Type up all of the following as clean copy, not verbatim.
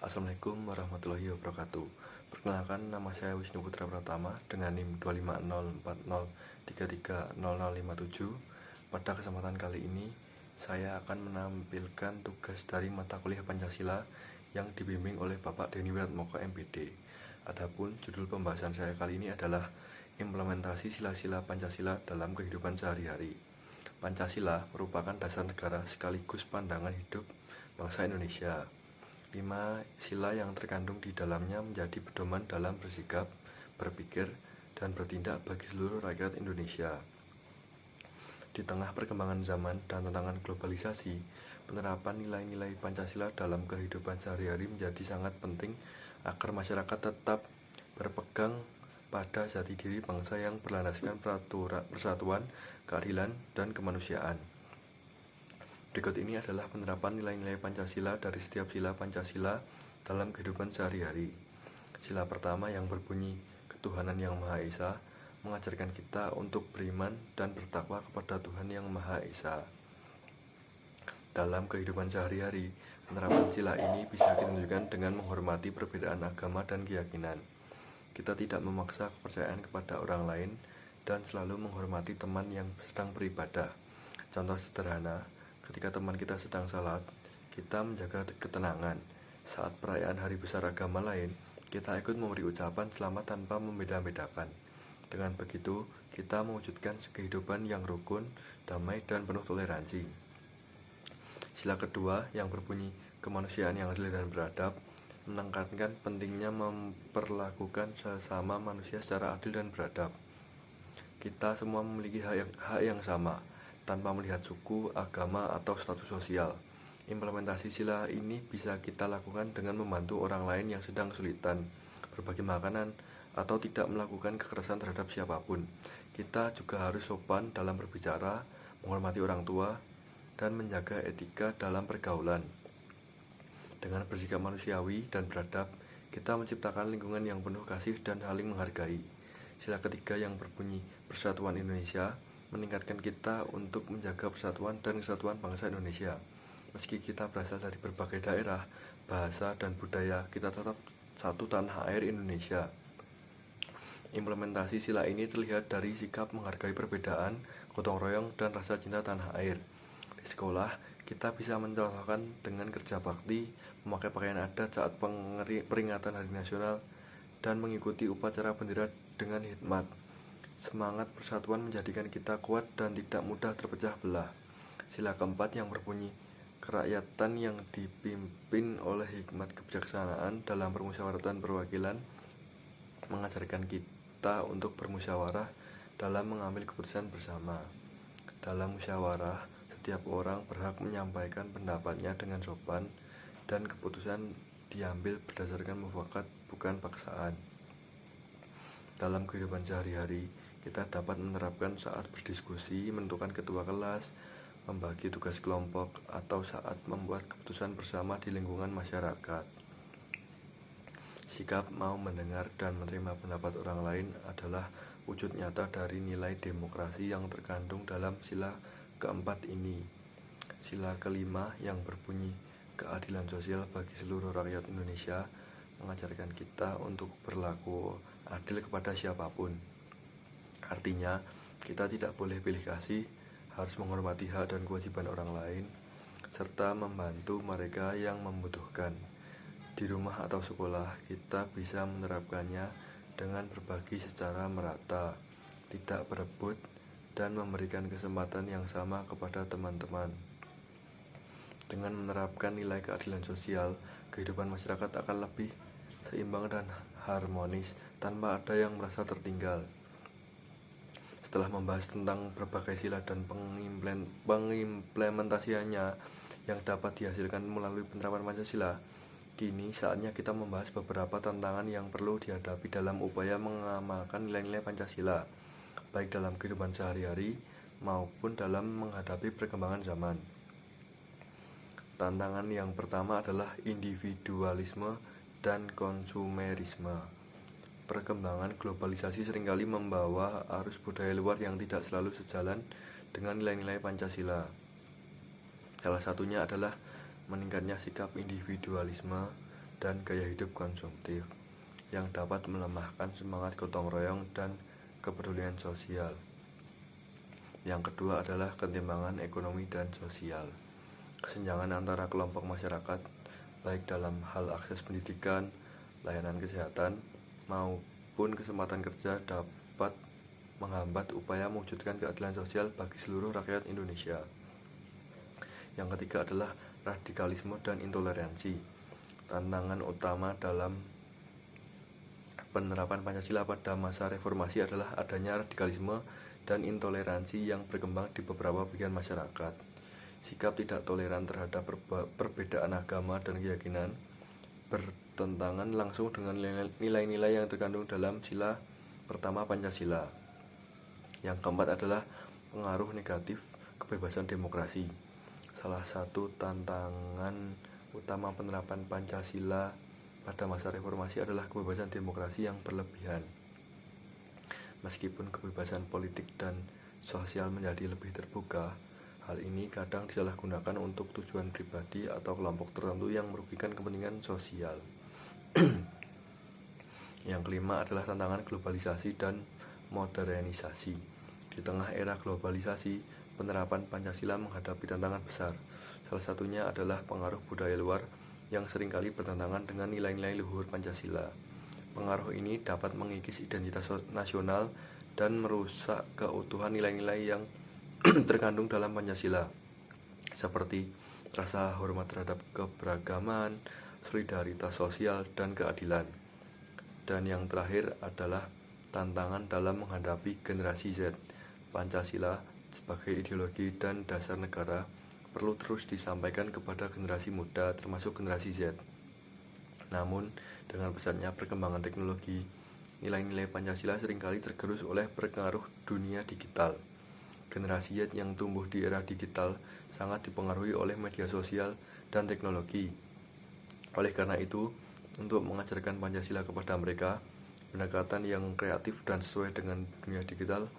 Assalamualaikum warahmatullahi wabarakatuh. Perkenalkan, nama saya Wisnu Putra Pratama dengan NIM 25040330057. Pada kesempatan kali ini, saya akan menampilkan tugas dari mata kuliah Pancasila yang dibimbing oleh Bapak Denny Wiratmoko MPD. Adapun judul pembahasan saya kali ini adalah implementasi sila-sila Pancasila dalam kehidupan sehari-hari. Pancasila merupakan dasar negara sekaligus pandangan hidup bangsa Indonesia. 5 sila yang terkandung di dalamnya menjadi pedoman dalam bersikap, berpikir, dan bertindak bagi seluruh rakyat Indonesia. Di tengah perkembangan zaman dan tantangan globalisasi, penerapan nilai-nilai Pancasila dalam kehidupan sehari-hari menjadi sangat penting agar masyarakat tetap berpegang pada jati diri bangsa yang berlandaskan persatuan, keadilan, dan kemanusiaan. Berikut ini adalah penerapan nilai-nilai Pancasila dari setiap sila Pancasila dalam kehidupan sehari-hari. Sila pertama yang berbunyi ketuhanan yang Maha Esa mengajarkan kita untuk beriman dan bertakwa kepada Tuhan yang Maha Esa. Dalam kehidupan sehari-hari, penerapan sila ini bisa ditunjukkan dengan menghormati perbedaan agama dan keyakinan. Kita tidak memaksa kepercayaan kepada orang lain dan selalu menghormati teman yang sedang beribadah. Contoh sederhana, ketika teman kita sedang salat, kita menjaga ketenangan. Saat perayaan hari besar agama lain, kita ikut memberi ucapan selamat tanpa membeda-bedakan. Dengan begitu, kita mewujudkan kehidupan yang rukun, damai, dan penuh toleransi. Sila kedua yang berbunyi kemanusiaan yang adil dan beradab menekankan pentingnya memperlakukan sesama manusia secara adil dan beradab. Kita semua memiliki hak yang sama, tanpa melihat suku, agama, atau status sosial. Implementasi sila ini bisa kita lakukan dengan membantu orang lain yang sedang kesulitan, berbagi makanan, atau tidak melakukan kekerasan terhadap siapapun. Kita juga harus sopan dalam berbicara, menghormati orang tua, dan menjaga etika dalam pergaulan. Dengan bersikap manusiawi dan beradab, kita menciptakan lingkungan yang penuh kasih dan saling menghargai. Sila ketiga yang berbunyi Persatuan Indonesia meningkatkan kita untuk menjaga persatuan dan kesatuan bangsa Indonesia. Meski kita berasal dari berbagai daerah, bahasa, dan budaya, kita tetap satu tanah air Indonesia. Implementasi sila ini terlihat dari sikap menghargai perbedaan, gotong royong, dan rasa cinta tanah air. Di sekolah, kita bisa mencontohkan dengan kerja bakti, memakai pakaian adat saat peringatan Hari Nasional, dan mengikuti upacara bendera dengan hikmat. Semangat persatuan menjadikan kita kuat dan tidak mudah terpecah belah. Sila keempat yang berbunyi kerakyatan yang dipimpin oleh hikmat kebijaksanaan dalam permusyawaratan perwakilan mengajarkan kita untuk bermusyawarah dalam mengambil keputusan bersama. Dalam musyawarah, setiap orang berhak menyampaikan pendapatnya dengan sopan dan keputusan diambil berdasarkan mufakat, bukan paksaan. Dalam kehidupan sehari-hari, kita dapat menerapkan saat berdiskusi, menentukan ketua kelas, membagi tugas kelompok, atau saat membuat keputusan bersama di lingkungan masyarakat. Sikap mau mendengar dan menerima pendapat orang lain adalah wujud nyata dari nilai demokrasi yang terkandung dalam sila keempat ini. Sila kelima yang berbunyi keadilan sosial bagi seluruh rakyat Indonesia mengajarkan kita untuk berlaku adil kepada siapapun. Artinya, kita tidak boleh pilih kasih, harus menghormati hak dan kewajiban orang lain, serta membantu mereka yang membutuhkan. Di rumah atau sekolah, kita bisa menerapkannya dengan berbagi secara merata, tidak berebut, dan memberikan kesempatan yang sama kepada teman-teman. Dengan menerapkan nilai keadilan sosial, kehidupan masyarakat akan lebih seimbang dan harmonis tanpa ada yang merasa tertinggal. Setelah membahas tentang berbagai sila dan pengimplementasiannya yang dapat dihasilkan melalui penerapan Pancasila, kini saatnya kita membahas beberapa tantangan yang perlu dihadapi dalam upaya mengamalkan nilai-nilai Pancasila, baik dalam kehidupan sehari-hari maupun dalam menghadapi perkembangan zaman. Tantangan yang pertama adalah individualisme dan konsumerisme. Perkembangan globalisasi seringkali membawa arus budaya luar yang tidak selalu sejalan dengan nilai-nilai Pancasila. Salah satunya adalah meningkatnya sikap individualisme dan gaya hidup konsumtif yang dapat melemahkan semangat gotong royong dan kepedulian sosial. Yang kedua adalah ketimpangan ekonomi dan sosial. Kesenjangan antara kelompok masyarakat, baik dalam hal akses pendidikan, layanan kesehatan, maupun kesempatan kerja dapat menghambat upaya mewujudkan keadilan sosial bagi seluruh rakyat Indonesia. Yang ketiga adalah radikalisme dan intoleransi. Tantangan utama dalam penerapan Pancasila pada masa reformasi adalah adanya radikalisme dan intoleransi yang berkembang di beberapa bagian masyarakat. Sikap tidak toleran terhadap perbedaan agama dan keyakinan bertentangan langsung dengan nilai-nilai yang terkandung dalam sila pertama Pancasila. Yang keempat adalah pengaruh negatif kebebasan demokrasi. Salah satu tantangan utama penerapan Pancasila pada masa reformasi adalah kebebasan demokrasi yang berlebihan. Meskipun kebebasan politik dan sosial menjadi lebih terbuka, hal ini kadang disalahgunakan untuk tujuan pribadi atau kelompok tertentu yang merugikan kepentingan sosial. Yang kelima adalah tantangan globalisasi dan modernisasi. Di tengah era globalisasi, penerapan Pancasila menghadapi tantangan besar. Salah satunya adalah pengaruh budaya luar yang seringkali bertentangan dengan nilai-nilai luhur Pancasila. Pengaruh ini dapat mengikis identitas nasional dan merusak keutuhan nilai-nilai yang terkandung dalam Pancasila, seperti rasa hormat terhadap keberagaman, solidaritas sosial, dan keadilan. Dan yang terakhir adalah tantangan dalam menghadapi generasi Z. Pancasila sebagai ideologi dan dasar negara perlu terus disampaikan kepada generasi muda termasuk generasi Z. Namun, dengan pesatnya perkembangan teknologi, nilai-nilai Pancasila seringkali tergerus oleh pengaruh dunia digital. Generasi Z yang tumbuh di era digital sangat dipengaruhi oleh media sosial dan teknologi. Oleh karena itu, untuk mengajarkan Pancasila kepada mereka, pendekatan yang kreatif dan sesuai dengan dunia digital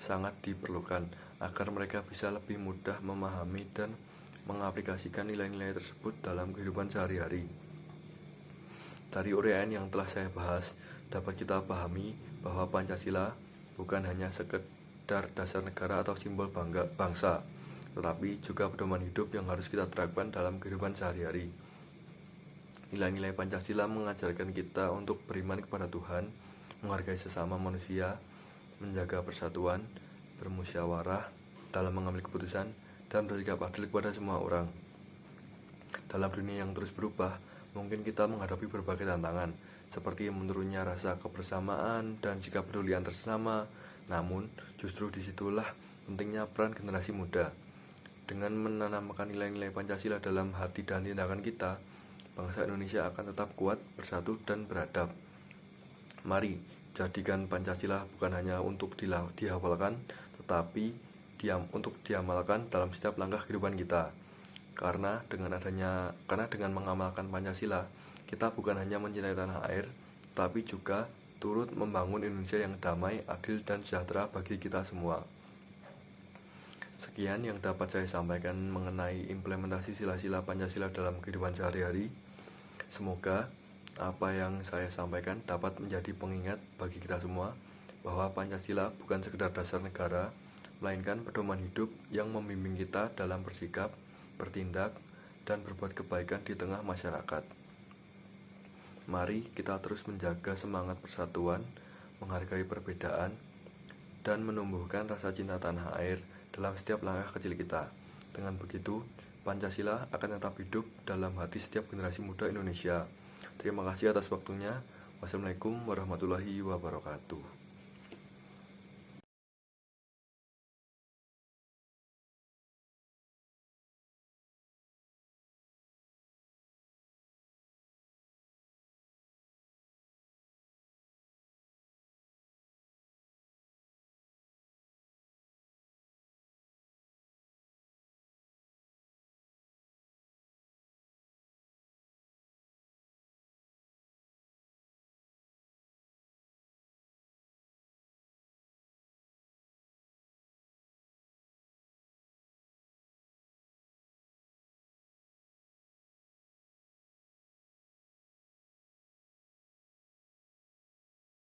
sangat diperlukan agar mereka bisa lebih mudah memahami dan mengaplikasikan nilai-nilai tersebut dalam kehidupan sehari-hari. Dari uraian yang telah saya bahas, dapat kita pahami bahwa Pancasila bukan hanya sekedar dasar negara atau simbol bangsa, tetapi juga pedoman hidup yang harus kita terapkan dalam kehidupan sehari-hari. Nilai-nilai Pancasila mengajarkan kita untuk beriman kepada Tuhan, menghargai sesama manusia, menjaga persatuan, bermusyawarah dalam mengambil keputusan, dan bersikap adil kepada semua orang. Dalam dunia yang terus berubah, mungkin kita menghadapi berbagai tantangan, seperti menurunnya rasa kebersamaan dan sikap peduli antar sesama. Namun, justru disitulah pentingnya peran generasi muda. Dengan menanamkan nilai-nilai Pancasila dalam hati dan tindakan kita, bangsa Indonesia akan tetap kuat, bersatu, dan beradab. Mari jadikan Pancasila bukan hanya untuk dihafalkan, tetapi untuk diamalkan dalam setiap langkah kehidupan kita. Karena dengan mengamalkan Pancasila, kita bukan hanya mencintai tanah air, tapi juga turut membangun Indonesia yang damai, adil, dan sejahtera bagi kita semua. Sekian yang dapat saya sampaikan mengenai implementasi sila-sila Pancasila dalam kehidupan sehari-hari. Semoga apa yang saya sampaikan dapat menjadi pengingat bagi kita semua bahwa Pancasila bukan sekedar dasar negara, melainkan pedoman hidup yang membimbing kita dalam bersikap, bertindak, dan berbuat kebaikan di tengah masyarakat. Mari kita terus menjaga semangat persatuan, menghargai perbedaan, dan menumbuhkan rasa cinta tanah air dalam setiap langkah kecil kita. Dengan begitu, Pancasila akan tetap hidup dalam hati setiap generasi muda Indonesia. Terima kasih atas waktunya. Wassalamualaikum warahmatullahi wabarakatuh.